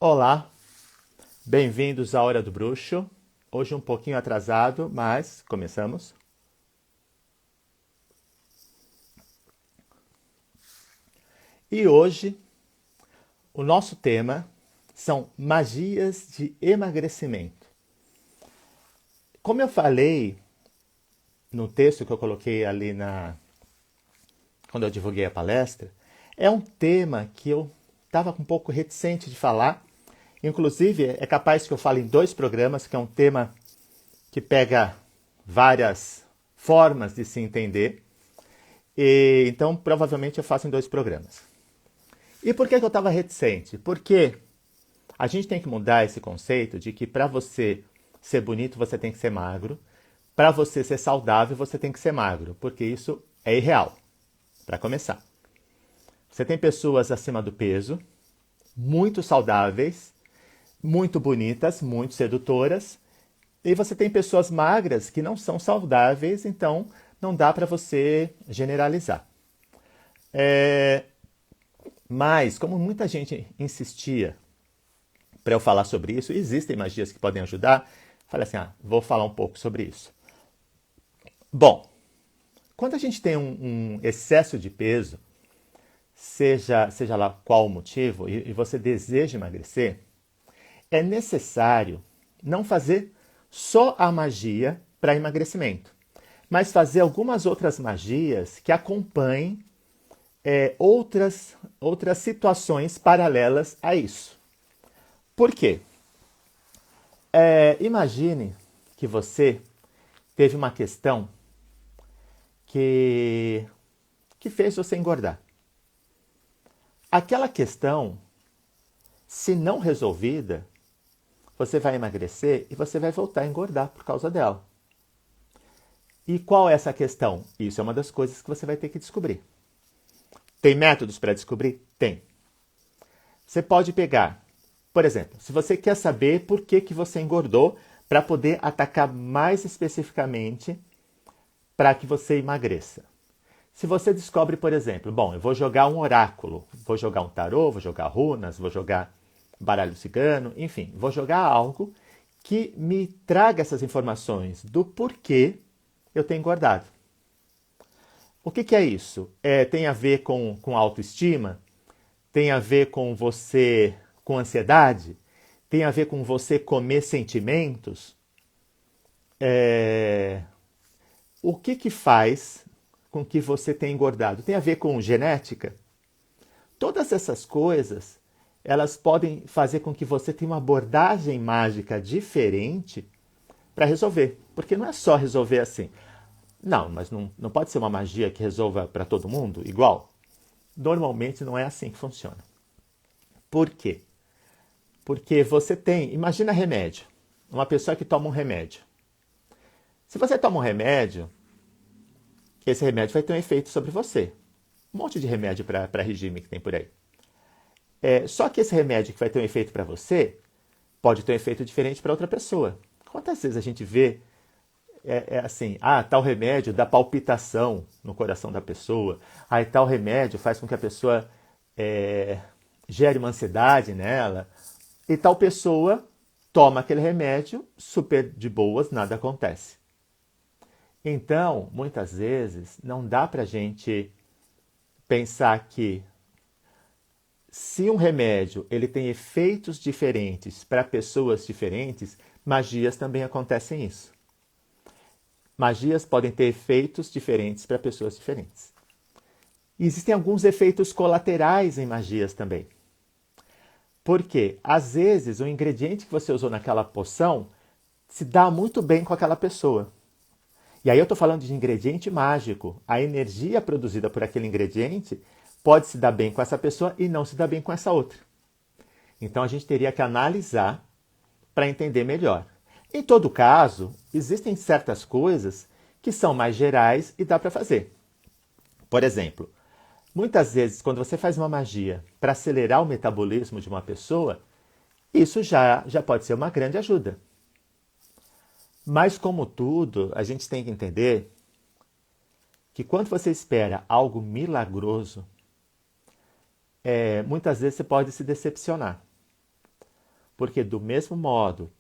Olá, bem-vindos à Hora do Bruxo. Hoje um pouquinho atrasado, mas começamos. E hoje o nosso tema são magias de emagrecimento. Como eu falei no texto que eu coloquei ali quando eu divulguei a palestra, é um tema que eu estava um pouco reticente de falar. Inclusive, é capaz que eu fale em 2 programas, que é um tema que pega várias formas de se entender. Então, provavelmente eu faço em 2 programas. E por que eu estava reticente? Porque a gente tem que mudar esse conceito de que para você ser bonito, você tem que ser magro. Para você ser saudável, você tem que ser magro. Porque isso é irreal, para começar. Você tem pessoas acima do peso, muito saudáveis, muito bonitas, muito sedutoras. E você tem pessoas magras que não são saudáveis, então não dá para você generalizar. Mas, como muita gente insistia para eu falar sobre isso, existem magias que podem ajudar, falei assim, vou falar um pouco sobre isso. Bom, quando a gente tem um excesso de peso, seja lá qual o motivo, e você deseja emagrecer, é necessário não fazer só a magia para emagrecimento, mas fazer algumas outras magias que acompanhem outras situações paralelas a isso. Por quê? Imagine que você teve uma questão que, que fez você engordar. Aquela questão, se não resolvida, você vai emagrecer e você vai voltar a engordar por causa dela. E qual é essa questão? Isso é uma das coisas que você vai ter que descobrir. Tem métodos para descobrir? Tem. Você pode pegar, por exemplo, se você quer saber por que você engordou, para poder atacar mais especificamente para que você emagreça. Se você descobre, por exemplo, bom, eu vou jogar um oráculo, vou jogar um tarô, vou jogar runas, vou jogar baralho cigano, enfim, vou jogar algo que me traga essas informações do porquê eu tenho engordado. O que é isso? Tem a ver com autoestima? Tem a ver com você, com ansiedade? Tem a ver com você comer sentimentos? O que faz com que você tenha engordado? Tem a ver com genética? Todas essas coisas, elas podem fazer com que você tenha uma abordagem mágica diferente para resolver. Porque não é só resolver assim. Não, mas não pode ser uma magia que resolva para todo mundo igual. Normalmente não é assim que funciona. Por quê? Porque você tem, imagina remédio. Uma pessoa que toma um remédio. Se você toma um remédio, esse remédio vai ter um efeito sobre você. Um monte de remédio para regime que tem por aí. Só que esse remédio que vai ter um efeito para você, pode ter um efeito diferente para outra pessoa. Quantas vezes a gente vê assim, tal remédio dá palpitação no coração da pessoa, e tal remédio faz com que a pessoa gere uma ansiedade nela, e tal pessoa toma aquele remédio, super de boas, nada acontece. Então, muitas vezes, não dá para a gente pensar que se um remédio ele tem efeitos diferentes para pessoas diferentes, magias também acontecem isso. Magias podem ter efeitos diferentes para pessoas diferentes. E existem alguns efeitos colaterais em magias também. Porque, às vezes, o ingrediente que você usou naquela poção se dá muito bem com aquela pessoa. E aí eu estou falando de ingrediente mágico. A energia produzida por aquele ingrediente pode se dar bem com essa pessoa e não se dar bem com essa outra. Então a gente teria que analisar para entender melhor. Em todo caso, existem certas coisas que são mais gerais e dá para fazer. Por exemplo, muitas vezes quando você faz uma magia para acelerar o metabolismo de uma pessoa, isso já pode ser uma grande ajuda. Mas como tudo, a gente tem que entender que quando você espera algo milagroso, muitas vezes você pode se decepcionar. Porque do mesmo modo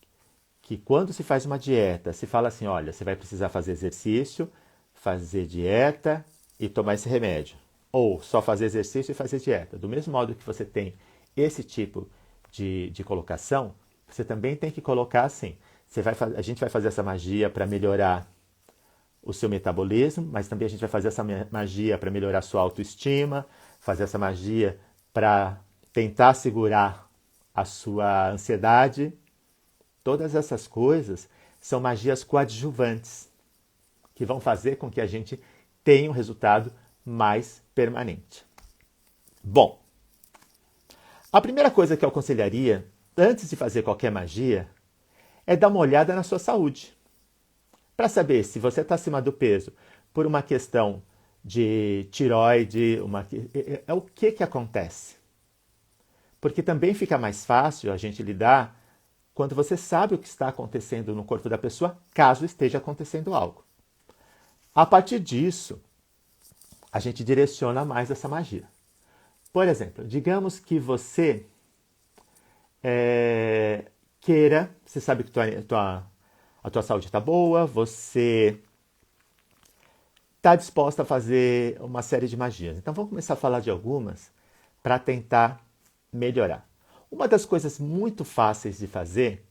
que quando se faz uma dieta, se fala assim, olha, você vai precisar fazer exercício, fazer dieta e tomar esse remédio. Ou só fazer exercício e fazer dieta. Do mesmo modo que você tem esse tipo de colocação, você também tem que colocar assim. A gente vai fazer essa magia para melhorar o seu metabolismo, mas também a gente vai fazer essa magia para melhorar a sua autoestima, fazer essa magia para tentar segurar a sua ansiedade. Todas essas coisas são magias coadjuvantes que vão fazer com que a gente tenha um resultado mais permanente. Bom, a primeira coisa que eu aconselharia, antes de fazer qualquer magia, é dar uma olhada na sua saúde. Para saber se você está acima do peso por uma questão de tireoide, o que acontece. Porque também fica mais fácil a gente lidar quando você sabe o que está acontecendo no corpo da pessoa, caso esteja acontecendo algo. A partir disso, a gente direciona mais essa magia. Por exemplo, digamos que você queira, você sabe que a tua saúde está boa, você está disposta a fazer uma série de magias. Então vamos começar a falar de algumas para tentar melhorar. Uma das coisas muito fáceis de fazer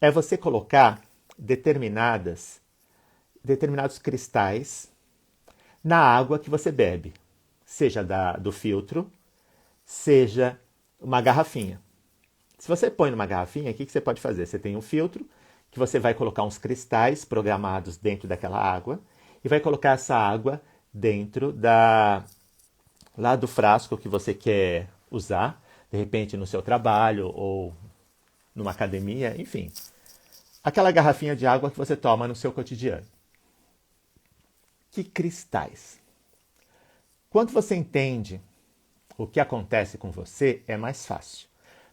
é você colocar determinados cristais na água que você bebe, seja do filtro, seja uma garrafinha. Se você põe numa garrafinha, o que você pode fazer? Você tem um filtro que você vai colocar uns cristais programados dentro daquela água e vai colocar essa água dentro lá do frasco que você quer usar, de repente no seu trabalho ou numa academia, enfim. Aquela garrafinha de água que você toma no seu cotidiano. Que cristais? Quando você entende o que acontece com você, é mais fácil.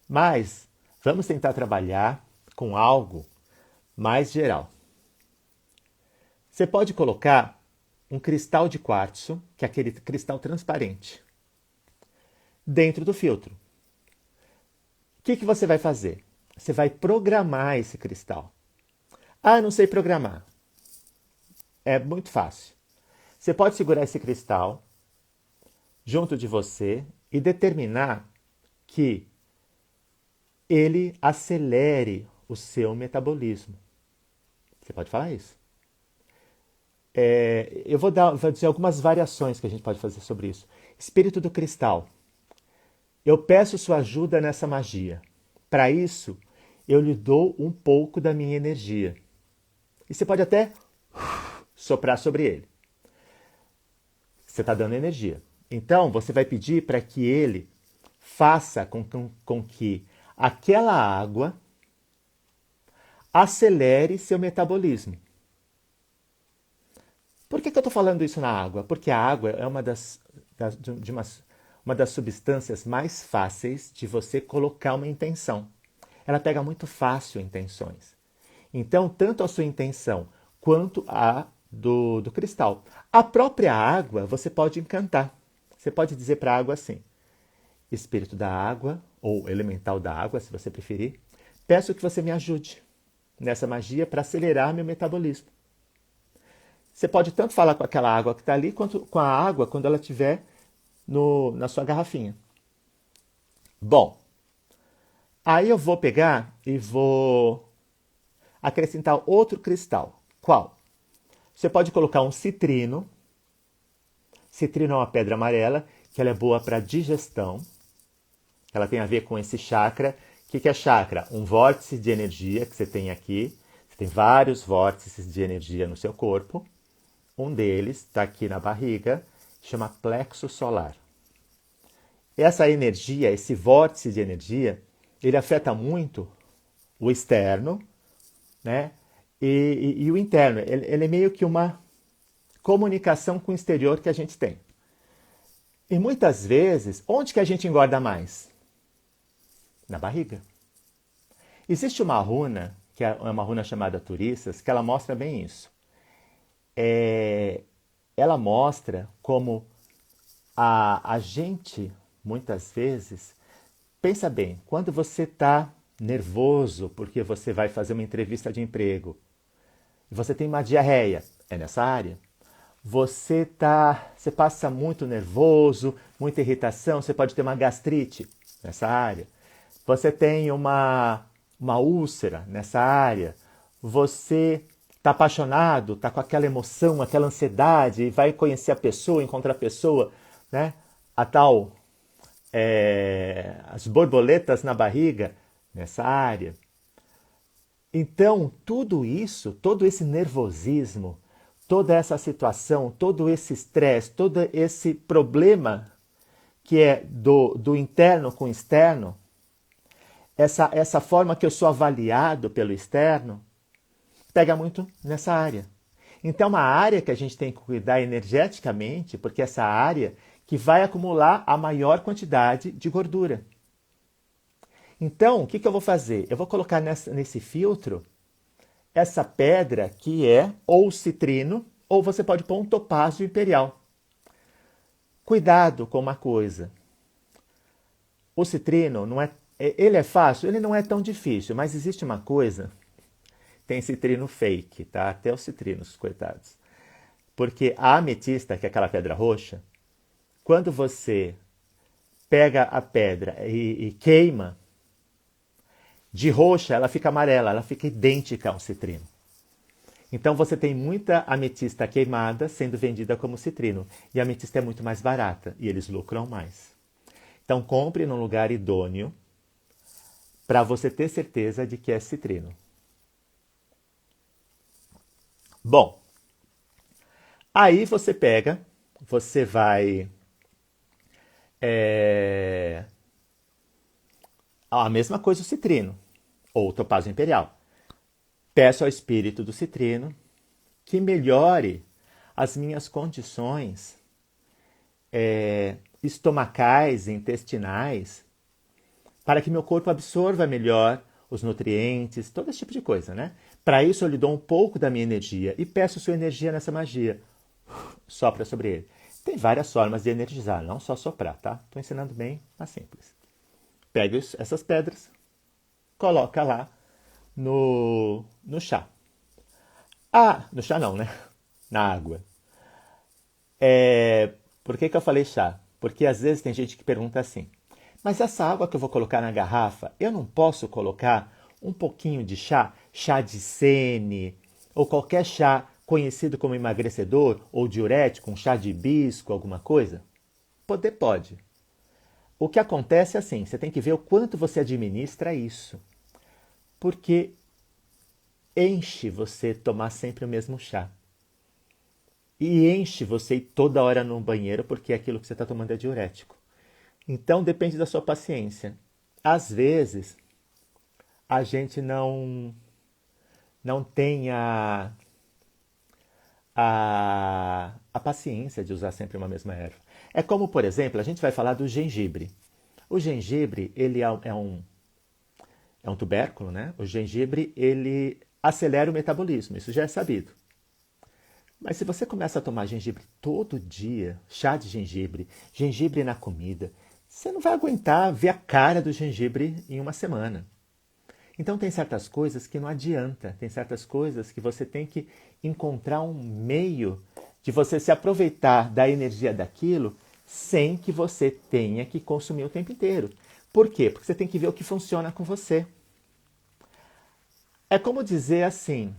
Mas vamos tentar trabalhar com algo mais geral. Você pode colocar um cristal de quartzo, que é aquele cristal transparente, dentro do filtro. O que você vai fazer? Você vai programar esse cristal. Ah, não sei programar. É muito fácil. Você pode segurar esse cristal junto de você e determinar que ele acelere o seu metabolismo. Você pode falar isso. Eu vou dizer algumas variações que a gente pode fazer sobre isso. Espírito do cristal. Eu peço sua ajuda nessa magia. Para isso, eu lhe dou um pouco da minha energia. E você pode até soprar sobre ele. Você está dando energia. Então, você vai pedir para que ele faça com que aquela água acelere seu metabolismo. Por que eu estou falando isso na água? Porque a água é uma das substâncias mais fáceis de você colocar uma intenção. Ela pega muito fácil intenções. Então, tanto a sua intenção quanto a do cristal. A própria água você pode encantar. Você pode dizer para a água assim: Espírito da água, ou elemental da água, se você preferir, peço que você me ajude nessa magia para acelerar meu metabolismo. Você pode tanto falar com aquela água que está ali, quanto com a água quando ela estiver na sua garrafinha. Bom, aí eu vou pegar e vou acrescentar outro cristal. Qual? Você pode colocar um citrino. Citrino é uma pedra amarela, que ela é boa para digestão. Ela tem a ver com esse chakra. O que é chakra? Um vórtice de energia que você tem aqui. Você tem vários vórtices de energia no seu corpo. Um deles está aqui na barriga, chama plexo solar. Essa energia, esse vórtice de energia, ele afeta muito o externo, né? E o interno. Ele é meio que uma comunicação com o exterior que a gente tem. E muitas vezes, onde que a gente engorda mais? Na barriga. Existe uma runa, que é uma runa chamada Turisas, que ela mostra bem isso. Ela mostra como a gente, muitas vezes, pensa bem, quando você está nervoso porque você vai fazer uma entrevista de emprego. Você tem uma diarreia, é nessa área. Você passa muito nervoso, muita irritação, você pode ter uma gastrite nessa área. Você tem uma úlcera nessa área. Você está apaixonado, está com aquela emoção, aquela ansiedade, e vai conhecer a pessoa, encontrar a pessoa, né? A tal, as borboletas na barriga nessa área. Então, tudo isso, todo esse nervosismo, toda essa situação, todo esse estresse, todo esse problema que é do interno com o externo, essa forma que eu sou avaliado pelo externo, pega muito nessa área. Então, uma área que a gente tem que cuidar energeticamente, porque essa área que vai acumular a maior quantidade de gordura. Então, o que eu vou fazer? Eu vou colocar nesse filtro essa pedra que é ou citrino, ou você pode pôr um topázio imperial. Cuidado com uma coisa. O citrino não é, ele é fácil, ele não é tão difícil, mas existe uma coisa, tem citrino fake, tá? Até os citrinos, coitados. Porque a ametista, que é aquela pedra roxa, quando você pega a pedra e queima, de roxa ela fica amarela, ela fica idêntica ao citrino. Então você tem muita ametista queimada sendo vendida como citrino. E a ametista é muito mais barata e eles lucram mais. Então compre num lugar idôneo para você ter certeza de que é citrino. Bom, aí você pega, você vai... A mesma coisa o citrino, ou o topázio imperial. Peço ao espírito do citrino que melhore as minhas condições estomacais, intestinais, para que meu corpo absorva melhor os nutrientes, todo esse tipo de coisa, né? Para isso eu lhe dou um pouco da minha energia e peço sua energia nessa magia. Sopra sobre ele. Tem várias formas de energizar, não só soprar, tá? Estou ensinando bem, mas simples. Pega essas pedras, coloca lá no chá. Ah, no chá não, né? Na água. Por que eu falei chá? Porque às vezes tem gente que pergunta assim, mas essa água que eu vou colocar na garrafa, eu não posso colocar um pouquinho de chá? Chá de sene, ou qualquer chá conhecido como emagrecedor, ou diurético, um chá de hibisco, alguma coisa? Poder pode. O que acontece é assim, você tem que ver o quanto você administra isso. Porque enche você tomar sempre o mesmo chá. E enche você ir toda hora no banheiro porque aquilo que você está tomando é diurético. Então depende da sua paciência. Às vezes a gente não tem a paciência de usar sempre uma mesma erva. É como, por exemplo, a gente vai falar do gengibre. O gengibre, ele é um tubérculo, né? O gengibre, ele acelera o metabolismo, isso já é sabido. Mas se você começa a tomar gengibre todo dia, chá de gengibre na comida, você não vai aguentar ver a cara do gengibre em uma semana. Então tem certas coisas que não adianta, tem certas coisas que você tem que encontrar um meio de você se aproveitar da energia daquilo sem que você tenha que consumir o tempo inteiro. Por quê? Porque você tem que ver o que funciona com você. É como dizer assim,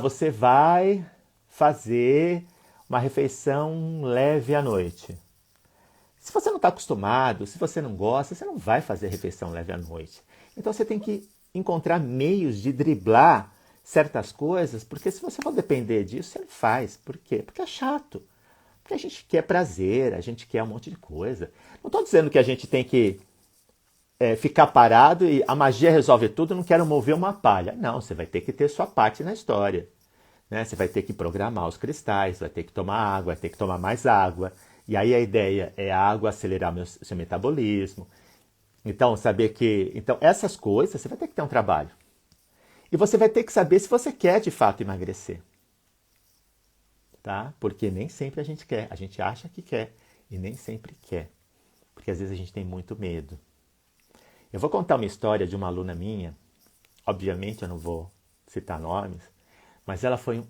você vai fazer uma refeição leve à noite. Se você não está acostumado, se você não gosta, você não vai fazer refeição leve à noite. Então você tem que encontrar meios de driblar certas coisas, porque se você for depender disso, você não faz. Por quê? Porque é chato. Porque a gente quer prazer, a gente quer um monte de coisa. Não estou dizendo que a gente tem que ficar parado e a magia resolve tudo, não quero mover uma palha. Não, você vai ter que ter sua parte na história. Né? Você vai ter que programar os cristais, vai ter que tomar água, vai ter que tomar mais água. E aí a ideia é a água acelerar seu metabolismo. Então, saber que... Então, essas coisas, você vai ter que ter um trabalho. E você vai ter que saber se você quer, de fato, emagrecer. Tá? Porque nem sempre a gente quer. A gente acha que quer e nem sempre quer. Porque às vezes a gente tem muito medo. Eu vou contar uma história de uma aluna minha, obviamente eu não vou citar nomes, mas ela foi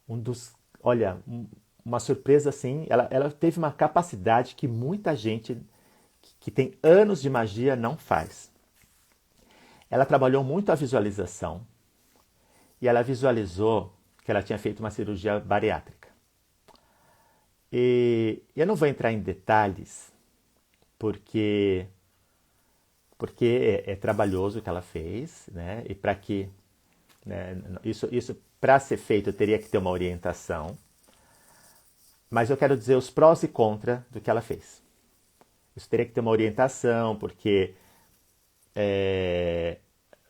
um dos, olha, uma surpresa assim, ela teve uma capacidade que muita gente que tem anos de magia não faz. Ela trabalhou muito a visualização e ela visualizou que ela tinha feito uma cirurgia bariátrica. E eu não vou entrar em detalhes, porque é trabalhoso o que ela fez, né? E para que, né? Isso para ser feito teria que ter uma orientação. Mas eu quero dizer os prós e contras do que ela fez. Isso teria que ter uma orientação, porque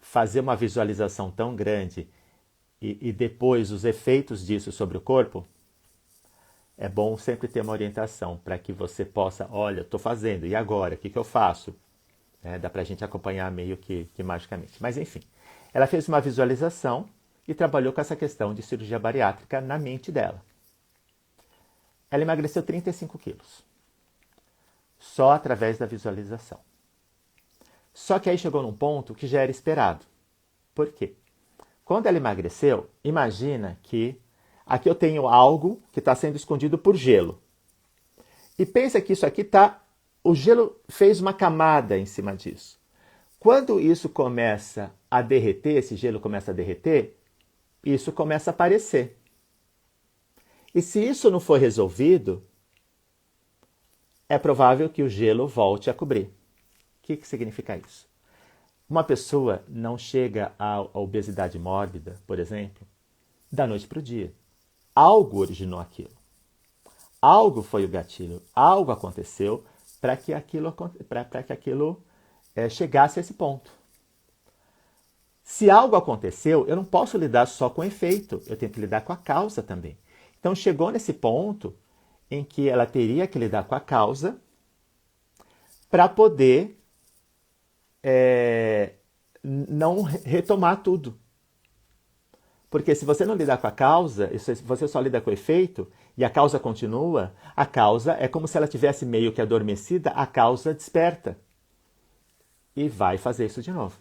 fazer uma visualização tão grande e depois os efeitos disso sobre o corpo, é bom sempre ter uma orientação para que você possa, olha, estou fazendo, e agora? O que eu faço? Dá para a gente acompanhar meio que magicamente. Mas enfim, ela fez uma visualização e trabalhou com essa questão de cirurgia bariátrica na mente dela. Ela emagreceu 35 quilos, só através da visualização. Só que aí chegou num ponto que já era esperado. Por quê? Quando ela emagreceu, imagina que aqui eu tenho algo que está sendo escondido por gelo. E pensa que isso aqui está... O gelo fez uma camada em cima disso. Quando isso começa a derreter, esse gelo começa a derreter, isso começa a aparecer. E se isso não for resolvido, é provável que o gelo volte a cobrir. O que significa isso? Uma pessoa não chega à obesidade mórbida, por exemplo, da noite para o dia. Algo originou aquilo. Algo foi o gatilho. Algo aconteceu para que aquilo chegasse a esse ponto. Se algo aconteceu, eu não posso lidar só com o efeito, eu tenho que lidar com a causa também. Então chegou nesse ponto em que ela teria que lidar com a causa para poder não retomar tudo. Porque se você não lidar com a causa, se você só lida com o efeito e a causa continua, a causa é como se ela tivesse meio que adormecida, a causa desperta e vai fazer isso de novo.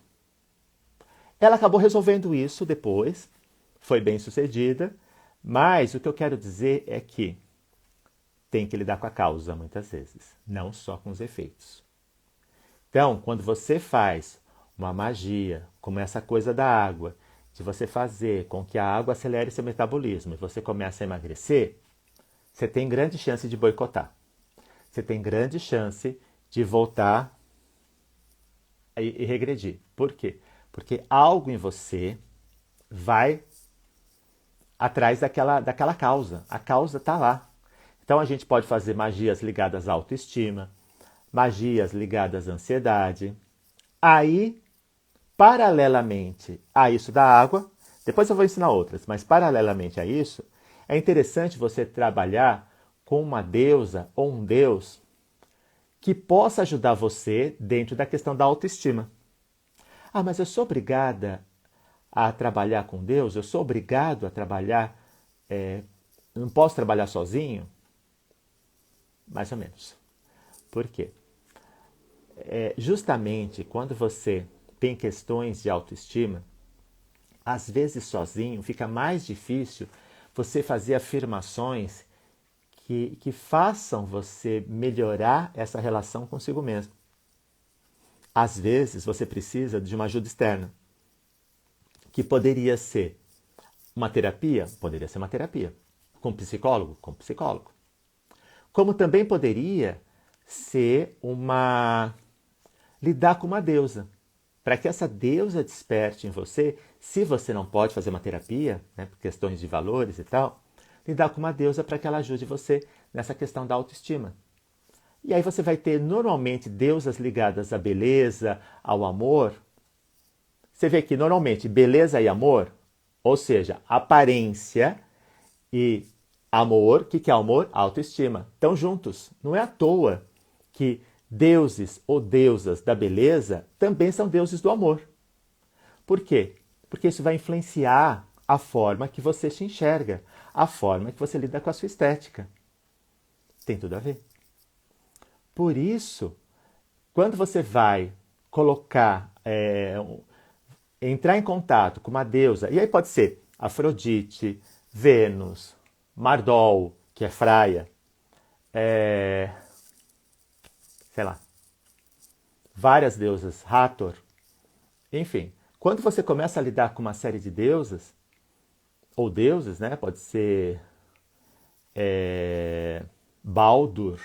Ela acabou resolvendo isso depois, foi bem sucedida, mas o que eu quero dizer é que tem que lidar com a causa muitas vezes, não só com os efeitos. Então, quando você faz uma magia, como essa coisa da água, de você fazer com que a água acelere seu metabolismo e você começa a emagrecer, você tem grande chance de boicotar. Você tem grande chance de voltar e regredir. Por quê? Porque algo em você vai atrás daquela causa. A causa está lá. Então a gente pode fazer magias ligadas à autoestima, magias ligadas à ansiedade. Aí, paralelamente a isso da água, depois eu vou ensinar outras, mas paralelamente a isso, é interessante você trabalhar com uma deusa ou um deus que possa ajudar você dentro da questão da autoestima. Ah, mas eu sou obrigada a trabalhar com Deus? Eu sou obrigado a trabalhar... não posso trabalhar sozinho? Mais ou menos. Por quê? Justamente quando você tem questões de autoestima, às vezes sozinho fica mais difícil você fazer afirmações que façam você melhorar essa relação consigo mesmo. Às vezes você precisa de uma ajuda externa, que poderia ser uma terapia, poderia ser uma terapia. Com psicólogo? Com psicólogo. Como também poderia ser lidar com uma deusa, para que essa deusa desperte em você, se você não pode fazer uma terapia, né, por questões de valores e tal, lidar com uma deusa para que ela ajude você nessa questão da autoestima. E aí você vai ter normalmente deusas ligadas à beleza, ao amor. Você vê que normalmente beleza e amor, ou seja, aparência e amor, o que é amor? Autoestima. Estão juntos. Não é à toa que deuses ou deusas da beleza também são deuses do amor. Por quê? Porque isso vai influenciar a forma que você se enxerga, a forma que você lida com a sua estética. Tem tudo a ver. Por isso, quando você vai colocar, entrar em contato com uma deusa, e aí pode ser Afrodite, Vênus, Mardol, que é Freia, sei lá, várias deusas, Hathor, enfim. Quando você começa a lidar com uma série de deusas, ou deuses, né? Pode ser Baldur,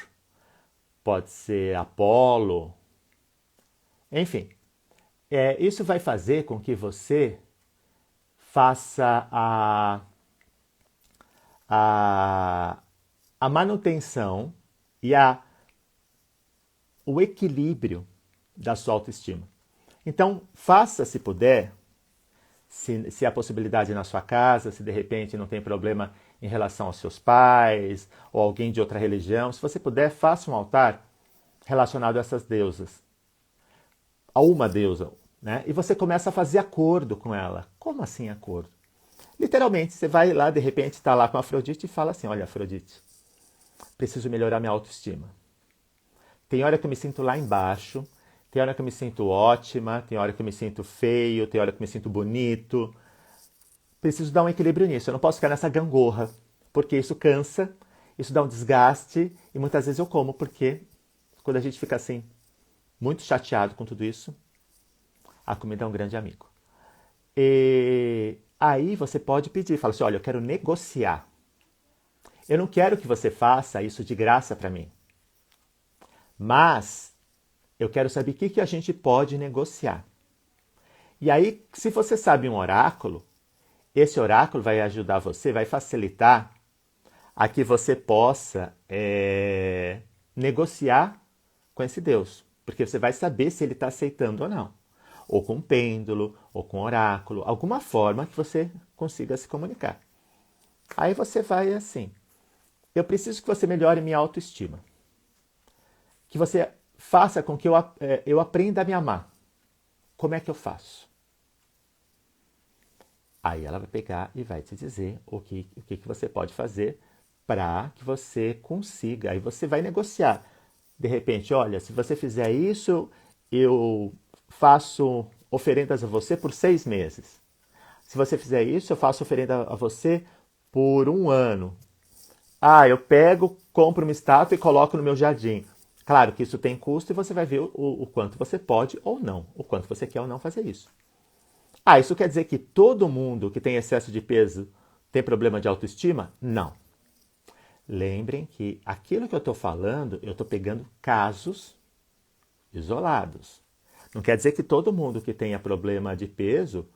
pode ser Apolo, enfim. Isso vai fazer com que você faça a, a manutenção e o equilíbrio da sua autoestima. Então, faça, se puder, se há possibilidade na sua casa, se de repente não tem problema em relação aos seus pais ou alguém de outra religião, se você puder, faça um altar relacionado a essas deusas, a uma deusa, né? E você começa a fazer acordo com ela. Como assim acordo? Literalmente, você vai lá, de repente, está lá com a Afrodite e fala assim, olha, Afrodite, preciso melhorar minha autoestima. Tem hora que eu me sinto lá embaixo, tem hora que eu me sinto ótima, tem hora que eu me sinto feio, tem hora que eu me sinto bonito. Preciso dar um equilíbrio nisso. Eu não posso ficar nessa gangorra, porque isso cansa, isso dá um desgaste, e muitas vezes eu como, porque quando a gente fica assim, muito chateado com tudo isso, a comida é um grande amigo. E aí você pode pedir, fala assim, olha, eu quero negociar. Eu não quero que você faça isso de graça para mim, mas eu quero saber o que a gente pode negociar. E aí, se você sabe um oráculo, esse oráculo vai ajudar você, vai facilitar a que você possa negociar com esse Deus. Porque você vai saber se ele está aceitando ou não. Ou com um pêndulo, ou com um oráculo, alguma forma que você consiga se comunicar. Aí você vai assim, eu preciso que você melhore minha autoestima. Que você faça com que eu aprenda a me amar. Como é que eu faço? Aí ela vai pegar e vai te dizer o que você pode fazer para que você consiga. Aí você vai negociar. De repente, olha, se você fizer isso, eu faço oferendas a você por 6 meses. Se você fizer isso, eu faço oferenda a você por 1 ano. Eu pego, compro uma estátua e coloco no meu jardim. Claro que isso tem custo e você vai ver o quanto você pode ou não, o quanto você quer ou não fazer isso. Isso quer dizer que todo mundo que tem excesso de peso tem problema de autoestima? Não. Lembrem que aquilo que eu estou falando, eu estou pegando casos isolados. Não quer dizer que todo mundo que tenha problema de peso,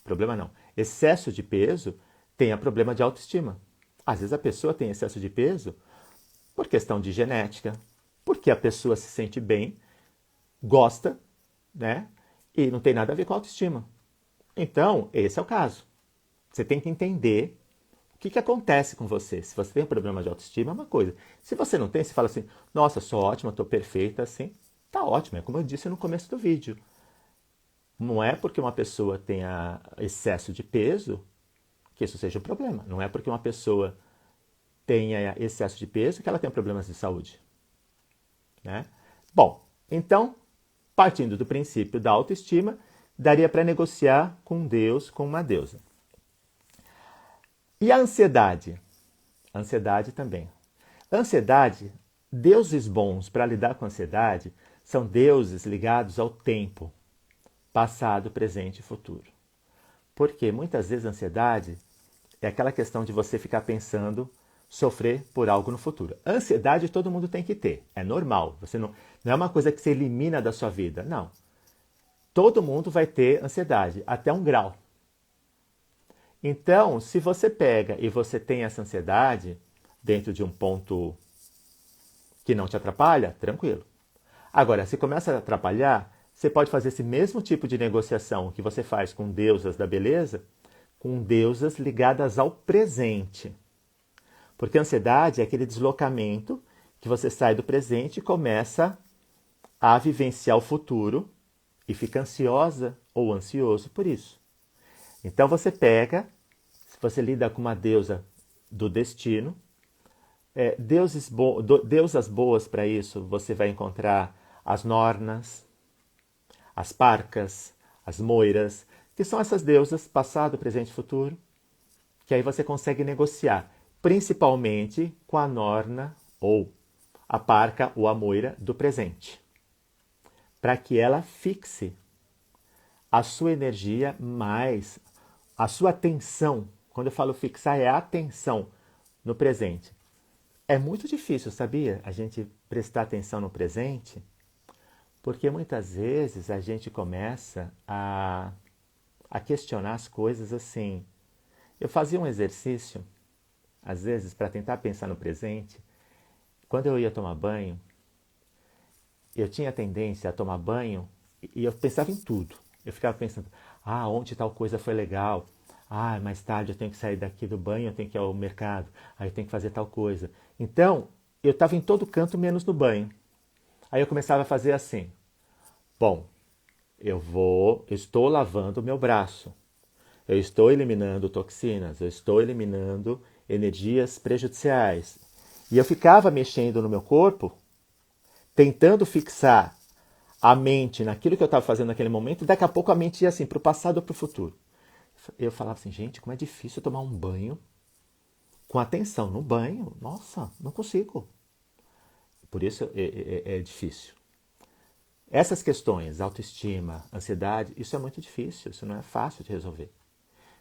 problema não, excesso de peso, tenha problema de autoestima. Às vezes a pessoa tem excesso de peso por questão de genética, porque a pessoa se sente bem, gosta, né? E não tem nada a ver com autoestima. Então, esse é o caso. Você tem que entender o que acontece com você. Se você tem um problema de autoestima, é uma coisa. Se você não tem, você fala assim, nossa, sou ótima, estou perfeita, assim, tá ótimo. É como eu disse no começo do vídeo. Não é porque uma pessoa tenha excesso de peso que isso seja um problema. Não é porque uma pessoa tenha excesso de peso que ela tem problemas de saúde. Né? Bom, então, partindo do princípio da autoestima, daria para negociar com Deus, com uma deusa. E a ansiedade? A ansiedade também. A ansiedade, deuses bons para lidar com a ansiedade são deuses ligados ao tempo, passado, presente e futuro. Porque muitas vezes a ansiedade é aquela questão de você ficar pensando, sofrer por algo no futuro. Ansiedade todo mundo tem que ter, é normal. Você não é uma coisa que você elimina da sua vida, não. Todo mundo vai ter ansiedade, até um grau. Então, se você pega e você tem essa ansiedade dentro de um ponto que não te atrapalha, tranquilo. Agora, se começa a atrapalhar, você pode fazer esse mesmo tipo de negociação que você faz com deusas da beleza, com deusas ligadas ao presente. Porque a ansiedade é aquele deslocamento que você sai do presente e começa a vivenciar o futuro e fica ansiosa ou ansioso por isso. Então você pega, se você lida com uma deusa do destino, deusas boas para isso, você vai encontrar as Nornas, as Parcas, as Moiras, que são essas deusas passado, presente e futuro, que aí você consegue negociar, principalmente com a Norna ou a Parca ou a Moira do presente, para que ela fixe a sua energia mais a sua atenção. Quando eu falo fixar, é a atenção no presente. É muito difícil, sabia? A gente prestar atenção no presente, porque muitas vezes a gente começa a questionar as coisas assim. Eu fazia um exercício, às vezes, para tentar pensar no presente. Quando eu ia tomar banho, eu tinha tendência a tomar banho e eu pensava em tudo. Eu ficava pensando, ontem tal coisa foi legal. Mais tarde eu tenho que sair daqui do banho, eu tenho que ir ao mercado, aí eu tenho que fazer tal coisa. Então, eu estava em todo canto, menos no banho. Aí eu começava a fazer assim. Bom, eu estou lavando o meu braço. Eu estou eliminando toxinas, eu estou eliminando energias prejudiciais. E eu ficava mexendo no meu corpo, tentando fixar a mente naquilo que eu estava fazendo naquele momento, e daqui a pouco a mente ia assim, para o passado ou para o futuro. Eu falava assim, gente, como é difícil tomar um banho com atenção no banho. Nossa, não consigo. Por isso é difícil. Essas questões, autoestima, ansiedade, isso é muito difícil, isso não é fácil de resolver.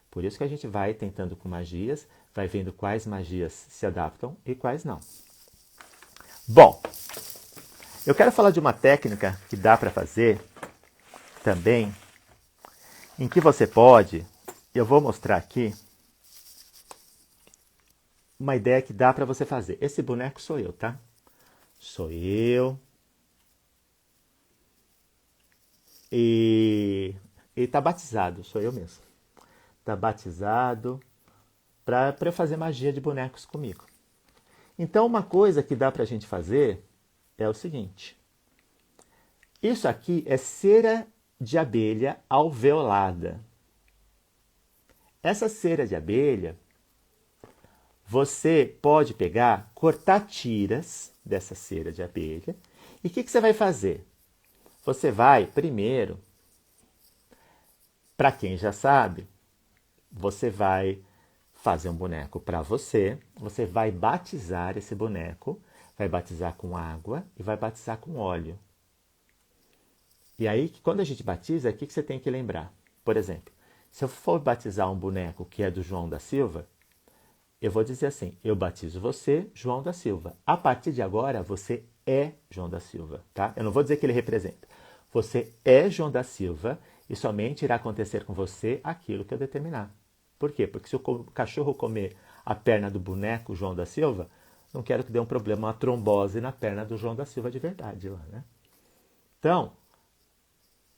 Por isso que a gente vai tentando com magias, vai vendo quais magias se adaptam e quais não. Bom, eu quero falar de uma técnica que dá para fazer também, em que você pode, eu vou mostrar aqui, uma ideia que dá para você fazer. Esse boneco sou eu, tá? Sou eu. E ele está batizado, sou eu mesmo. Está batizado para eu fazer magia de bonecos comigo. Então, uma coisa que dá para a gente fazer é o seguinte. Isso aqui é cera de abelha alveolada. Essa cera de abelha, você pode pegar, cortar tiras dessa cera de abelha. E o que você vai fazer? Você vai, primeiro, para quem já sabe, você vai fazer um boneco para você, você vai batizar esse boneco, vai batizar com água e vai batizar com óleo. E aí, quando a gente batiza, o que você tem que lembrar? Por exemplo, se eu for batizar um boneco que é do João da Silva, eu vou dizer assim, eu batizo você, João da Silva. A partir de agora, você é João da Silva, tá? Eu não vou dizer que ele representa. Você é João da Silva e somente irá acontecer com você aquilo que eu determinar. Por quê? Porque se o cachorro comer a perna do boneco João da Silva, não quero que dê um problema, uma trombose na perna do João da Silva de verdade lá, né? Então,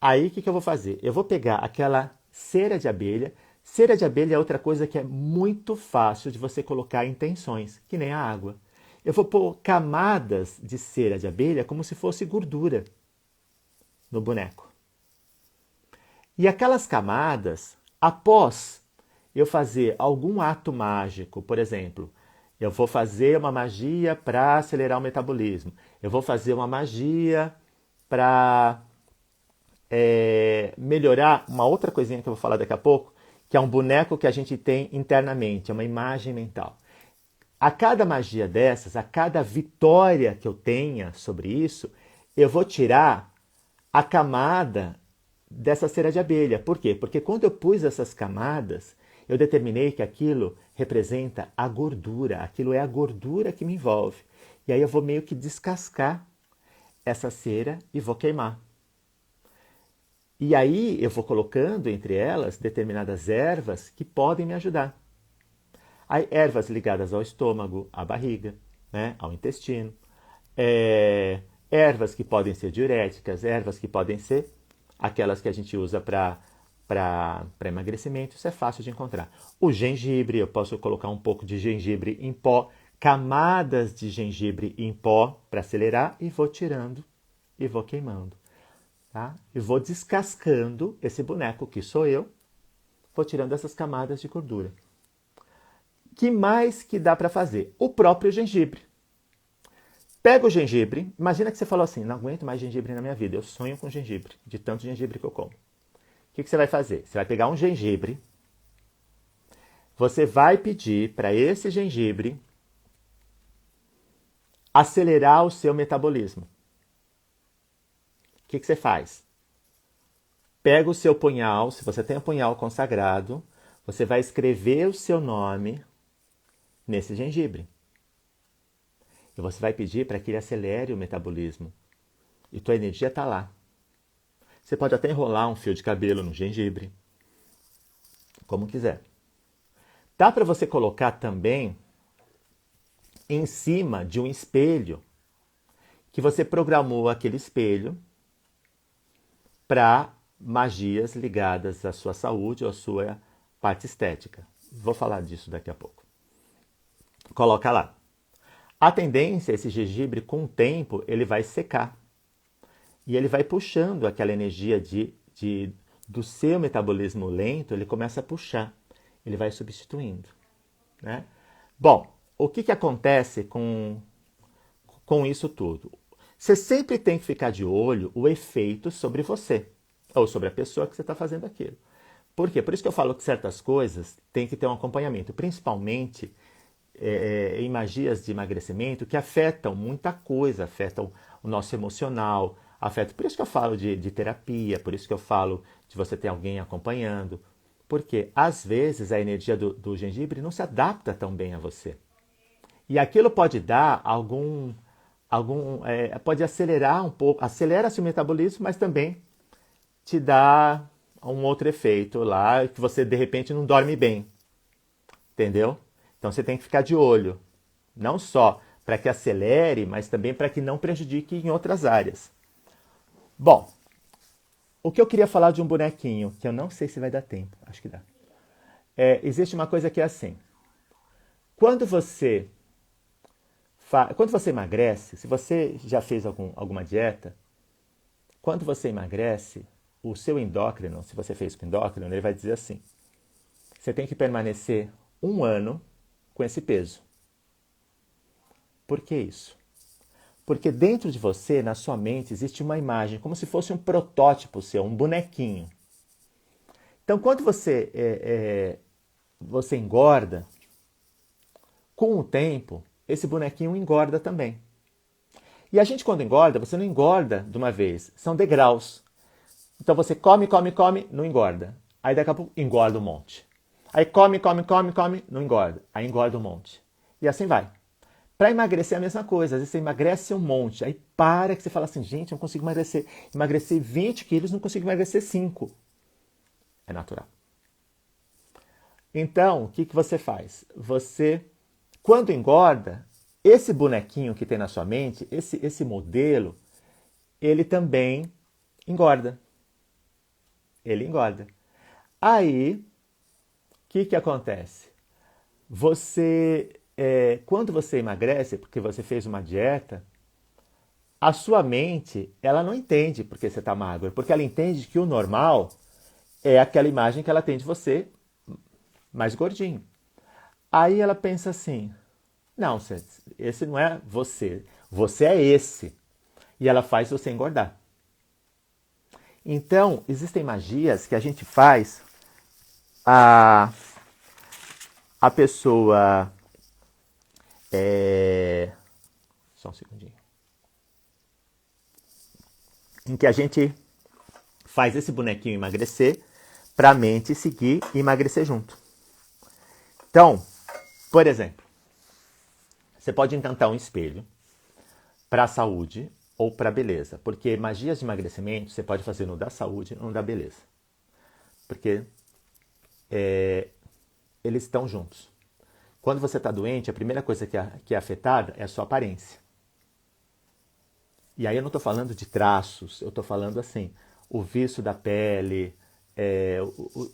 aí o que eu vou fazer? Eu vou pegar aquela cera de abelha. Cera de abelha é outra coisa que é muito fácil de você colocar em tensões, que nem a água. Eu vou pôr camadas de cera de abelha como se fosse gordura no boneco. E aquelas camadas, após eu fazer algum ato mágico, por exemplo, eu vou fazer uma magia para acelerar o metabolismo, eu vou fazer uma magia para melhorar uma outra coisinha que eu vou falar daqui a pouco, que é um boneco que a gente tem internamente, é uma imagem mental. A cada magia dessas, a cada vitória que eu tenha sobre isso, eu vou tirar a camada dessa cera de abelha. Por quê? Porque quando eu pus essas camadas, eu determinei que aquilo representa a gordura, aquilo é a gordura que me envolve. E aí eu vou meio que descascar essa cera e vou queimar. E aí eu vou colocando entre elas determinadas ervas que podem me ajudar. Aí, ervas ligadas ao estômago, à barriga, né, ao intestino. Ervas que podem ser diuréticas, ervas que podem ser aquelas que a gente usa para emagrecimento. Isso é fácil de encontrar. O gengibre, eu posso colocar um pouco de gengibre em pó, camadas de gengibre em pó para acelerar e vou tirando e vou queimando. Tá? E vou descascando esse boneco que sou eu, vou tirando essas camadas de gordura. Que mais que dá para fazer? O próprio gengibre. Pega o gengibre, imagina que você falou assim, não aguento mais gengibre na minha vida, eu sonho com gengibre, de tanto gengibre que eu como. O que você vai fazer? Você vai pegar um gengibre, você vai pedir para esse gengibre acelerar o seu metabolismo. O que você faz? Pega o seu punhal, se você tem um punhal consagrado, você vai escrever o seu nome nesse gengibre. E você vai pedir para que ele acelere o metabolismo. E tua energia está lá. Você pode até enrolar um fio de cabelo no gengibre, como quiser. Dá para você colocar também em cima de um espelho que você programou aquele espelho para magias ligadas à sua saúde ou à sua parte estética. Vou falar disso daqui a pouco. Coloca lá. A tendência é esse gengibre, com o tempo, ele vai secar. E ele vai puxando aquela energia do seu metabolismo lento, ele começa a puxar. Ele vai substituindo. Né? Bom, o que acontece com isso tudo? Você sempre tem que ficar de olho o efeito sobre você, ou sobre a pessoa que você está fazendo aquilo. Por quê? Por isso que eu falo que certas coisas têm que ter um acompanhamento, principalmente em magias de emagrecimento que afetam muita coisa, afetam o nosso emocional, afetam. Por isso que eu falo de terapia, por isso que eu falo de você ter alguém acompanhando, porque às vezes a energia do gengibre não se adapta tão bem a você. E aquilo pode dar pode acelerar um pouco, acelera-se o metabolismo, mas também te dá um outro efeito lá, que você de repente não dorme bem, entendeu? Então você tem que ficar de olho, não só para que acelere, mas também para que não prejudique em outras áreas. Bom, o que eu queria falar de um bonequinho, que eu não sei se vai dar tempo, acho que dá. Existe uma coisa que é assim, quando você emagrece, se você já fez alguma dieta, quando você emagrece, o seu endócrino, se você fez com endócrino, ele vai dizer assim, você tem que permanecer 1 ano com esse peso. Por que isso? Porque dentro de você, na sua mente, existe uma imagem, como se fosse um protótipo seu, um bonequinho. Então, quando você engorda, com o tempo, esse bonequinho engorda também. E a gente, quando engorda, você não engorda de uma vez, são degraus. Então você come, não engorda. Aí daqui a pouco engorda um monte. Aí come, não engorda. Aí engorda um monte. E assim vai. Para emagrecer é a mesma coisa. Às vezes você emagrece um monte. Aí para que você fala assim, gente, eu não consigo emagrecer. Emagreci 20 quilos, não consigo emagrecer 5. É natural. Então, o que você faz? Você, quando engorda, esse bonequinho que tem na sua mente, esse modelo, ele também engorda. Ele engorda. Aí, o que acontece? Quando você emagrece, porque você fez uma dieta, a sua mente, ela não entende porque você está magro, porque ela entende que o normal é aquela imagem que ela tem de você mais gordinho. Aí ela pensa assim, não, esse não é você é esse. E ela faz você engordar. Então, existem magias que a gente faz, a pessoa... Só um segundinho. Em que a gente faz esse bonequinho emagrecer para a mente seguir e emagrecer junto. Então, por exemplo, você pode encantar um espelho para a saúde ou para a beleza. Porque magias de emagrecimento você pode fazer no da saúde ou no da beleza. Porque eles estão juntos. Quando você está doente, a primeira coisa que é afetada é a sua aparência. E aí eu não estou falando de traços, eu estou falando assim, o viço da pele,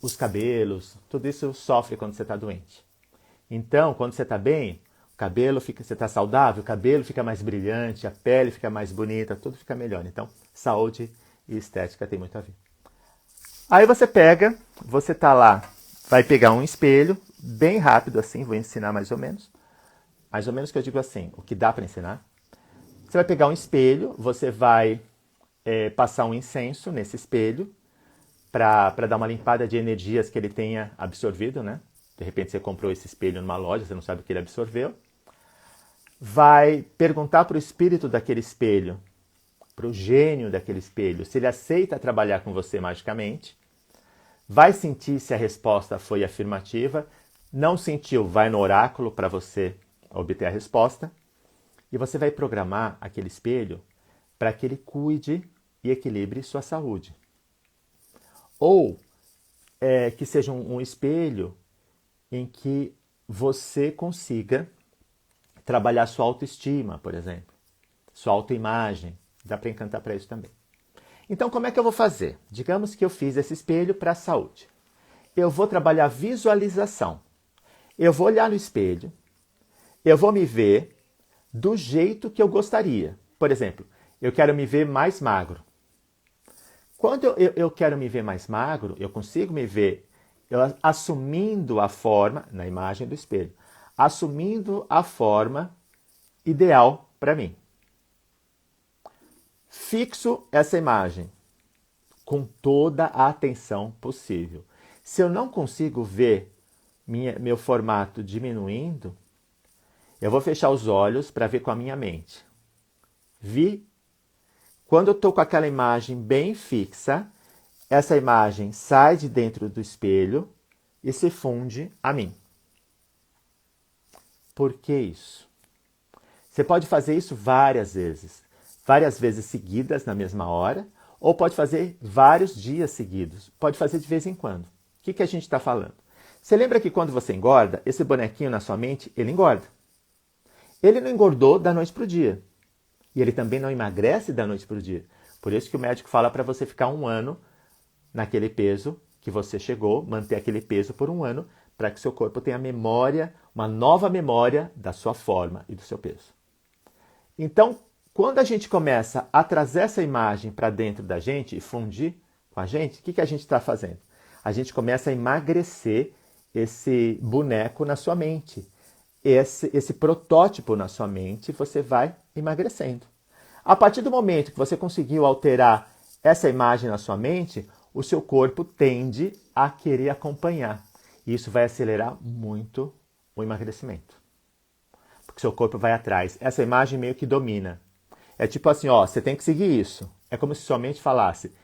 os cabelos, tudo isso sofre quando você está doente. Então, quando você está bem, você está saudável, o cabelo fica mais brilhante, a pele fica mais bonita, tudo fica melhor. Então, saúde e estética tem muito a ver. Aí você tá lá, vai pegar um espelho, bem rápido assim, vou ensinar mais ou menos que eu digo assim, o que dá para ensinar. Você vai pegar um espelho, você vai passar um incenso nesse espelho para dar uma limpada de energias que ele tenha absorvido, né? De repente você comprou esse espelho numa loja, você não sabe o que ele absorveu. Vai perguntar para o espírito daquele espelho, para o gênio daquele espelho, se ele aceita trabalhar com você magicamente. Vai sentir se a resposta foi afirmativa. Não sentiu, vai no oráculo para você obter a resposta. E você vai programar aquele espelho para que ele cuide e equilibre sua saúde. Ou que seja um espelho em que você consiga trabalhar sua autoestima, por exemplo, sua autoimagem. Dá para encantar para isso também. Então, como é que eu vou fazer? Digamos que eu fiz esse espelho para a saúde. Eu vou trabalhar visualização. Eu vou olhar no espelho, eu vou me ver do jeito que eu gostaria. Por exemplo, eu quero me ver mais magro. Quando eu quero me ver mais magro, eu consigo me ver assumindo a forma, na imagem do espelho, assumindo a forma ideal para mim. Fixo essa imagem com toda a atenção possível. Se eu não consigo ver meu formato diminuindo, eu vou fechar os olhos para ver com a minha mente. Vi? Quando eu estou com aquela imagem bem fixa, essa imagem sai de dentro do espelho e se funde a mim. Por que isso? Você pode fazer isso várias vezes seguidas na mesma hora, ou pode fazer vários dias seguidos, pode fazer de vez em quando. O que a gente está falando? Você lembra que quando você engorda, esse bonequinho na sua mente, ele engorda. Ele não engordou da noite para o dia. E ele também não emagrece da noite para o dia. Por isso que o médico fala para você ficar 1 ano naquele peso que você chegou, manter aquele peso por 1 ano, para que seu corpo tenha memória, uma nova memória da sua forma e do seu peso. Então, quando a gente começa a trazer essa imagem para dentro da gente e fundir com a gente, o que a gente está fazendo? A gente começa a emagrecer esse boneco na sua mente. Esse protótipo na sua mente, você vai emagrecendo. A partir do momento que você conseguiu alterar essa imagem na sua mente, o seu corpo tende a querer acompanhar. E isso vai acelerar muito o emagrecimento. Porque seu corpo vai atrás. Essa imagem meio que domina. É tipo assim, ó, você tem que seguir isso. É como se sua mente falasse,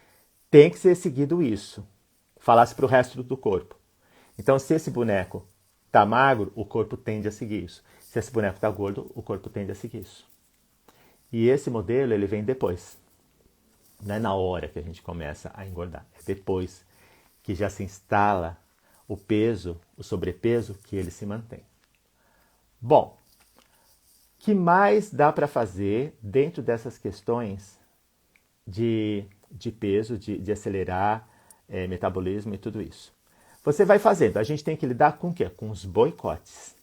tem que ser seguido isso. Falasse para o resto do corpo. Então, se esse boneco está magro, o corpo tende a seguir isso. Se esse boneco está gordo, o corpo tende a seguir isso. E esse modelo, ele vem depois. Não é na hora que a gente começa a engordar. É depois que já se instala o peso, o sobrepeso, que ele se mantém. Bom, o que mais dá para fazer dentro dessas questões de peso, de acelerar metabolismo e tudo isso? Você vai fazendo. A gente tem que lidar com o quê? Com os boicotes.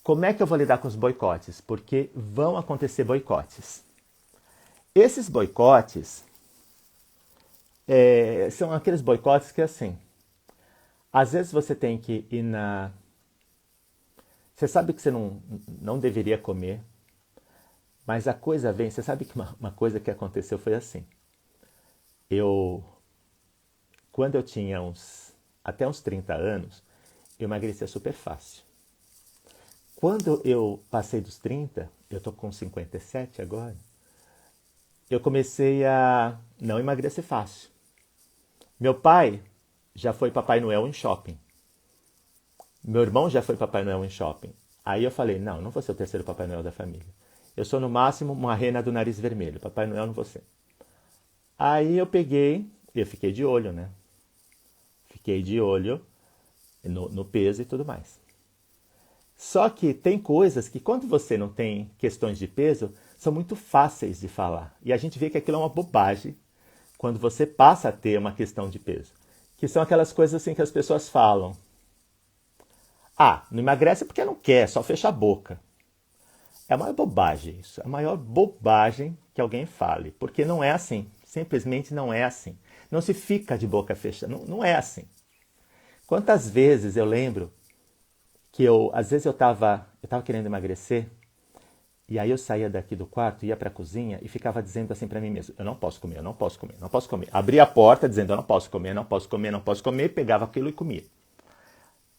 Como é que eu vou lidar com os boicotes? Porque vão acontecer boicotes. Esses boicotes são aqueles boicotes que, assim, às vezes você tem que ir na... Você sabe que você não deveria comer, mas a coisa vem... Você sabe que uma coisa que aconteceu foi assim. Quando eu tinha até uns 30 anos, eu emagrecia super fácil. Quando eu passei dos 30, eu tô com 57 agora, eu comecei a não emagrecer fácil. Meu pai já foi Papai Noel em shopping. Meu irmão já foi Papai Noel em shopping. Aí eu falei, não vou ser o terceiro Papai Noel da família. Eu sou no máximo uma rena do nariz vermelho. Papai Noel não vou ser. Aí eu fiquei de olho, né? Fiquei de olho no peso e tudo mais. Só que tem coisas que quando você não tem questões de peso, são muito fáceis de falar. E a gente vê que aquilo é uma bobagem quando você passa a ter uma questão de peso. Que são aquelas coisas assim que as pessoas falam. Ah, não emagrece porque não quer, só fecha a boca. É a maior bobagem isso. É a maior bobagem que alguém fale. Porque não é assim. Simplesmente não é assim. Não se fica de boca fechada. Não é assim. Quantas vezes eu lembro que às vezes eu estava querendo emagrecer E aí eu saía daqui do quarto, ia para a cozinha e ficava dizendo assim para mim mesmo, eu não posso comer, eu não posso comer, eu não posso comer. Abria a porta dizendo, eu não posso comer, não posso comer, não posso comer, pegava aquilo e comia.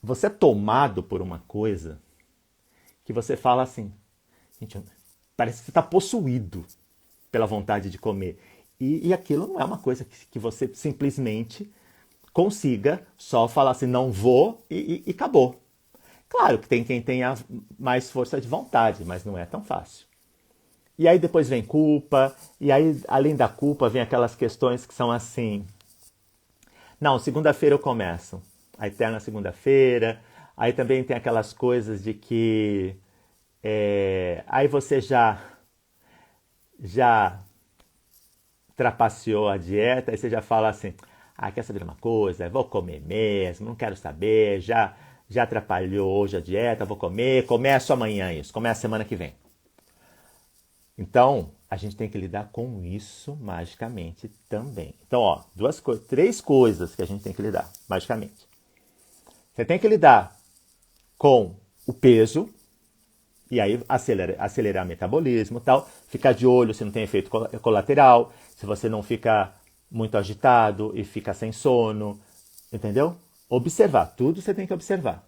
Você é tomado por uma coisa que você fala assim, gente, parece que você está possuído pela vontade de comer. E aquilo não é uma coisa que você simplesmente consiga só falar assim, não vou e acabou. Claro que tem quem tenha mais força de vontade, mas não é tão fácil. E aí depois vem culpa, e aí além da culpa vem aquelas questões que são assim, não, segunda-feira eu começo, a eterna segunda-feira, aí também tem aquelas coisas de que aí você já trapaceou a dieta, aí você já fala assim, ah, quer saber de uma coisa? Vou comer mesmo, não quero saber, já atrapalhou hoje a dieta, vou comer, começo amanhã isso, começa semana que vem. Então, a gente tem que lidar com isso magicamente também. Então, ó, três coisas que a gente tem que lidar magicamente. Você tem que lidar com o peso, e aí acelerar o metabolismo e tal, ficar de olho se não tem efeito colateral, se você não fica muito agitado e fica sem sono, entendeu? Observar, tudo você tem que observar.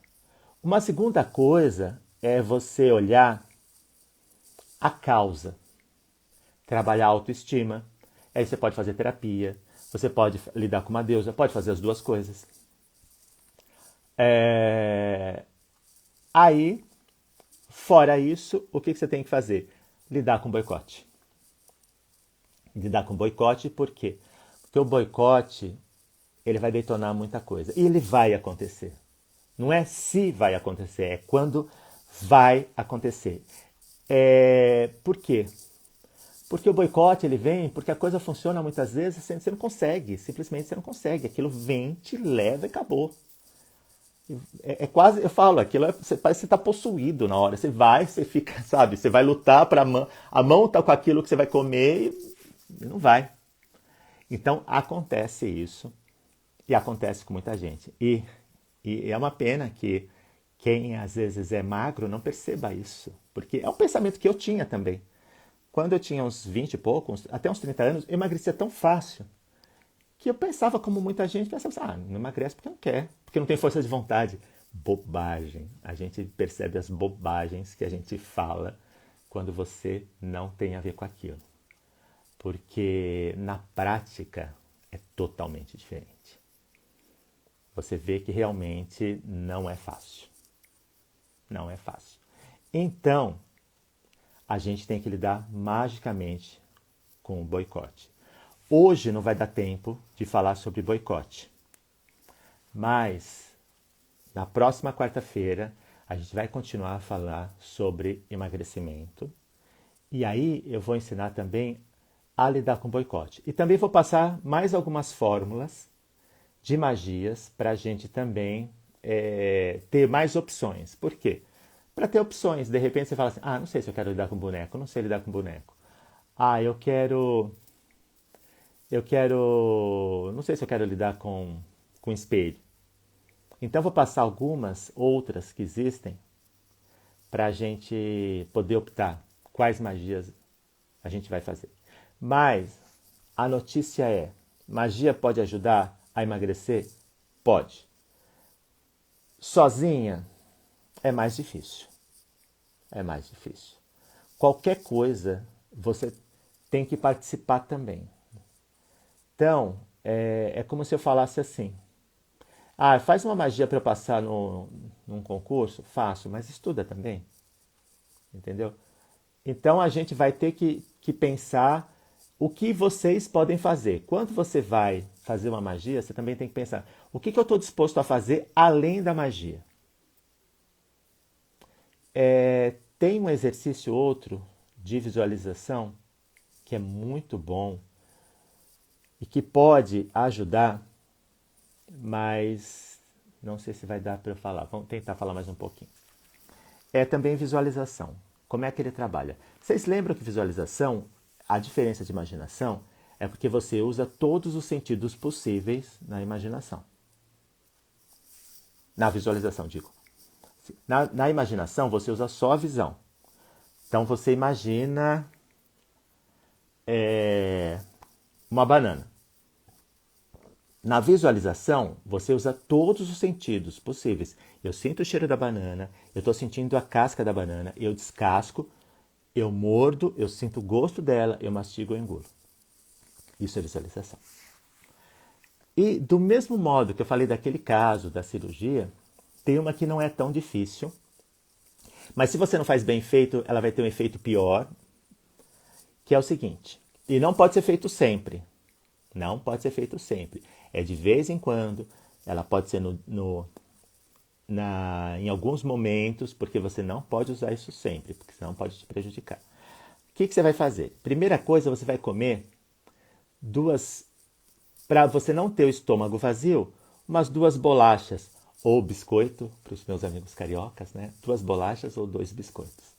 Uma segunda coisa é você olhar a causa, trabalhar a autoestima. Aí você pode fazer terapia, você pode lidar com uma deusa, pode fazer as duas coisas. Aí, fora isso, o que você tem que fazer? Lidar com boicote. Lidar com boicote por quê? Porque o boicote ele vai detonar muita coisa. E ele vai acontecer. Não é se vai acontecer, é quando vai acontecer. Por quê? Porque o boicote ele vem porque a coisa funciona muitas vezes você não consegue, simplesmente você não consegue. Aquilo vem, te leva e acabou. É quase, eu falo, aquilo parece que você está possuído na hora. Você vai, você fica, sabe, você vai lutar para a mão está com aquilo que você vai comer e não vai. Então acontece isso e acontece com muita gente. E é uma pena que quem às vezes é magro não perceba isso, porque é um pensamento que eu tinha também. Quando eu tinha uns 20 e poucos, até uns 30 anos, eu emagrecia tão fácil que eu pensava como muita gente, pensava assim, não emagrece porque não quer, porque não tem força de vontade. Bobagem. A gente percebe as bobagens que a gente fala quando você não tem a ver com aquilo. Porque na prática é totalmente diferente. Você vê que realmente não é fácil. Não é fácil. Então, a gente tem que lidar magicamente com o boicote. Hoje não vai dar tempo de falar sobre boicote, mas na próxima quarta-feira a gente vai continuar a falar sobre emagrecimento e aí eu vou ensinar também a lidar com boicote. E também vou passar mais algumas fórmulas de magias para a gente também ter mais opções. Por quê? Para ter opções. De repente você fala assim, não sei se eu quero lidar com boneco, não sei lidar com boneco. Não sei se eu quero lidar com espelho. Então vou passar algumas outras que existem para a gente poder optar quais magias a gente vai fazer. Mas a notícia é, magia pode ajudar a emagrecer? Pode. Sozinha é mais difícil. É mais difícil. Qualquer coisa você tem que participar também. Então, é como se eu falasse assim, faz uma magia para eu passar num concurso? Faço, mas estuda também. Entendeu? Então a gente vai ter que pensar o que vocês podem fazer. Quando você vai fazer uma magia, você também tem que pensar o que eu estou disposto a fazer além da magia. Tem um exercício outro de visualização que é muito bom e que pode ajudar, mas não sei se vai dar para eu falar. Vamos tentar falar mais um pouquinho. É também visualização. Como é que ele trabalha? Vocês lembram que visualização, a diferença de imaginação, é porque você usa todos os sentidos possíveis na imaginação. Na visualização, digo. Na imaginação, você usa só a visão. Então você imagina uma banana. Na visualização, você usa todos os sentidos possíveis. Eu sinto o cheiro da banana, eu estou sentindo a casca da banana, eu descasco, eu mordo, eu sinto o gosto dela, eu mastigo, eu engulo. Isso é visualização. E do mesmo modo que eu falei daquele caso da cirurgia, tem uma que não é tão difícil, mas se você não faz bem feito, ela vai ter um efeito pior, que é o seguinte, e não pode ser feito sempre. Não pode ser feito sempre. É de vez em quando, ela pode ser em alguns momentos, porque você não pode usar isso sempre, porque senão pode te prejudicar. O que você vai fazer? Primeira coisa, você vai comer para você não ter o estômago vazio, umas 2 bolachas ou biscoito, para os meus amigos cariocas, né? 2 bolachas ou 2 biscoitos.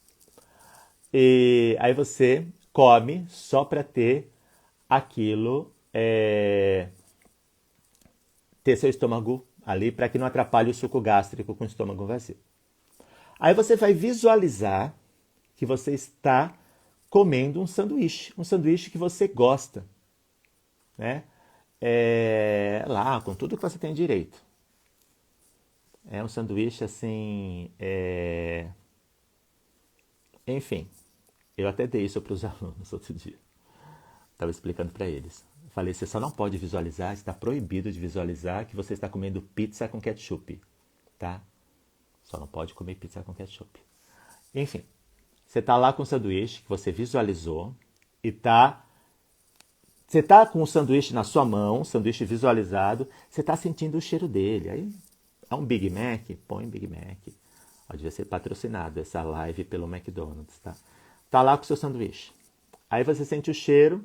E aí você come só para ter aquilo, ter seu estômago ali, para que não atrapalhe o suco gástrico com o estômago vazio. Aí você vai visualizar que você está comendo um sanduíche que você gosta, né? Lá, com tudo que você tem direito. É um sanduíche assim, enfim, eu até dei isso para os alunos outro dia. Estava explicando para eles. Falei, você só não pode visualizar, está proibido de visualizar que você está comendo pizza com ketchup, tá? Só não pode comer pizza com ketchup. Enfim, você está lá com o sanduíche que você visualizou e você está com o sanduíche na sua mão, sanduíche visualizado, você está sentindo o cheiro dele. Aí é um Big Mac, põe Big Mac. Devia ser patrocinado essa live pelo McDonald's, tá? Tá lá com o seu sanduíche. Aí você sente o cheiro,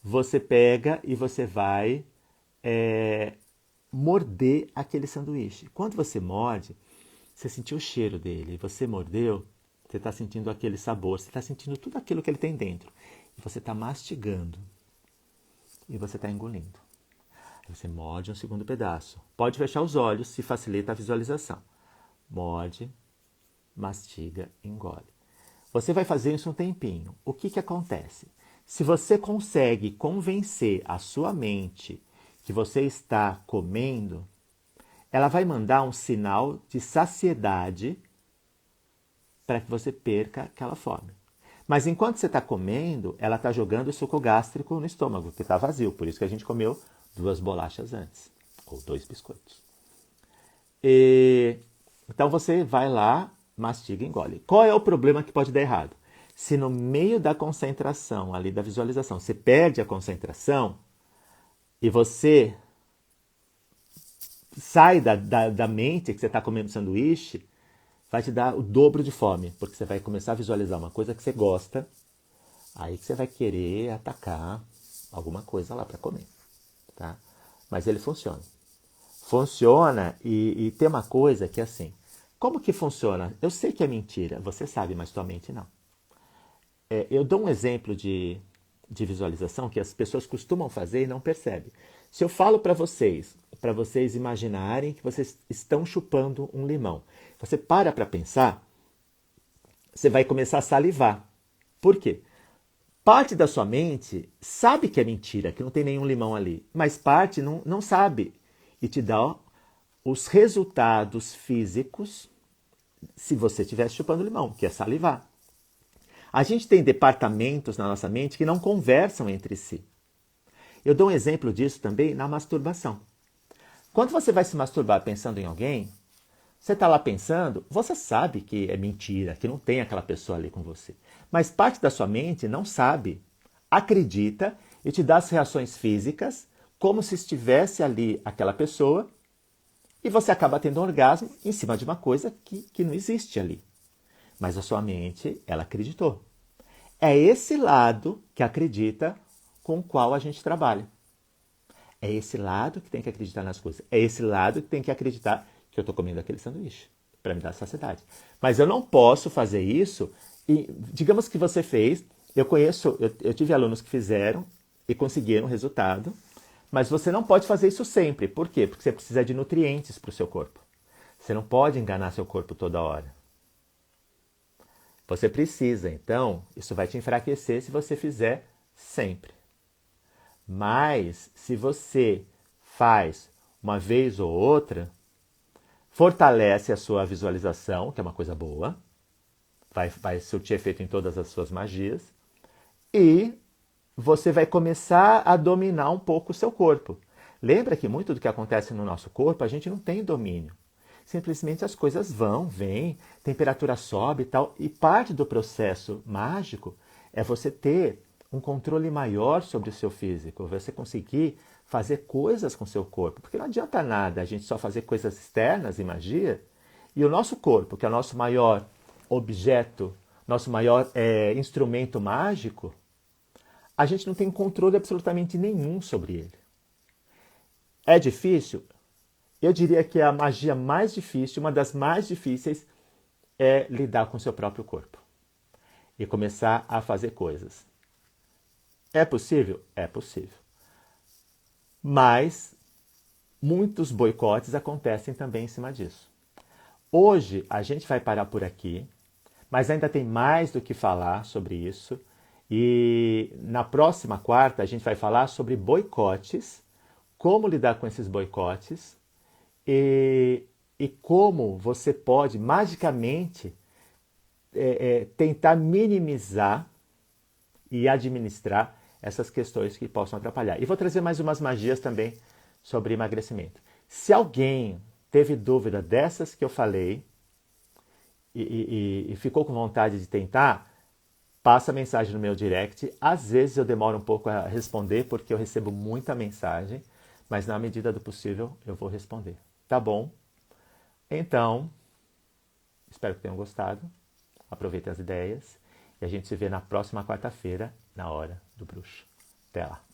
você pega e você vai morder aquele sanduíche. Quando você morde, você sentiu o cheiro dele, você mordeu, você está sentindo aquele sabor, você está sentindo tudo aquilo que ele tem dentro. E você está mastigando. E você está engolindo. Aí você morde um segundo pedaço. Pode fechar os olhos, se facilita a visualização. Morde, mastiga, engole. Você vai fazer isso um tempinho. O que acontece? Se você consegue convencer a sua mente que você está comendo, ela vai mandar um sinal de saciedade para que você perca aquela fome. Mas enquanto você está comendo, ela está jogando o suco gástrico no estômago, que está vazio. Por isso que a gente comeu 2 bolachas antes, ou 2 biscoitos. Então você vai lá, mastiga e engole. Qual é o problema que pode dar errado? Se no meio da concentração, ali da visualização, você perde a concentração e você sai da mente que você está comendo sanduíche, vai te dar o dobro de fome, porque você vai começar a visualizar uma coisa que você gosta, aí que você vai querer atacar alguma coisa lá para comer, tá? Mas ele funciona. Funciona e tem uma coisa que é assim, como que funciona? Eu sei que é mentira, você sabe, mas tua mente não. Eu dou um exemplo de visualização que as pessoas costumam fazer e não percebem. Se eu falo para vocês imaginarem que vocês estão chupando um limão, você para pensar, você vai começar a salivar. Por quê? Parte da sua mente sabe que é mentira, que não tem nenhum limão ali, mas parte não sabe e te dá os resultados físicos se você estivesse chupando limão, que é salivar. A gente tem departamentos na nossa mente que não conversam entre si. Eu dou um exemplo disso também na masturbação. Quando você vai se masturbar pensando em alguém, você está lá pensando, você sabe que é mentira, que não tem aquela pessoa ali com você. Mas parte da sua mente não sabe, acredita e te dá as reações físicas como se estivesse ali aquela pessoa e você acaba tendo um orgasmo em cima de uma coisa que não existe ali. Mas a sua mente, ela acreditou. É esse lado que acredita com o qual a gente trabalha. É esse lado que tem que acreditar nas coisas. É esse lado que tem que acreditar que eu estou comendo aquele sanduíche para me dar saciedade. Mas eu não posso fazer isso e, digamos que você fez, eu tive alunos que fizeram e conseguiram o resultado, mas você não pode fazer isso sempre. Por quê? Porque você precisa de nutrientes para o seu corpo. Você não pode enganar seu corpo toda hora. Você precisa, então, isso vai te enfraquecer se você fizer sempre. Mas, se você faz uma vez ou outra, fortalece a sua visualização, que é uma coisa boa, vai surtir efeito em todas as suas magias, e você vai começar a dominar um pouco o seu corpo. Lembra que muito do que acontece no nosso corpo a gente não tem domínio. Simplesmente as coisas vão, vêm, temperatura sobe e tal. E parte do processo mágico é você ter um controle maior sobre o seu físico, você conseguir fazer coisas com o seu corpo. Porque não adianta nada a gente só fazer coisas externas e magia, e o nosso corpo, que é o nosso maior objeto, nosso maior instrumento mágico, a gente não tem controle absolutamente nenhum sobre ele. É difícil? Eu diria que a magia mais difícil, uma das mais difíceis, é lidar com o seu próprio corpo e começar a fazer coisas. É possível? É possível. Mas muitos boicotes acontecem também em cima disso. Hoje a gente vai parar por aqui, mas ainda tem mais do que falar sobre isso. E na próxima quarta a gente vai falar sobre boicotes, como lidar com esses boicotes e como você pode magicamente tentar minimizar e administrar essas questões que possam atrapalhar. E vou trazer mais umas magias também sobre emagrecimento. Se alguém teve dúvida dessas que eu falei e ficou com vontade de tentar, passa mensagem no meu direct. Às vezes eu demoro um pouco a responder porque eu recebo muita mensagem, mas na medida do possível eu vou responder. Tá bom? Então, espero que tenham gostado. Aproveitem as ideias e a gente se vê na próxima quarta-feira, na Hora do Bruxo. Até lá!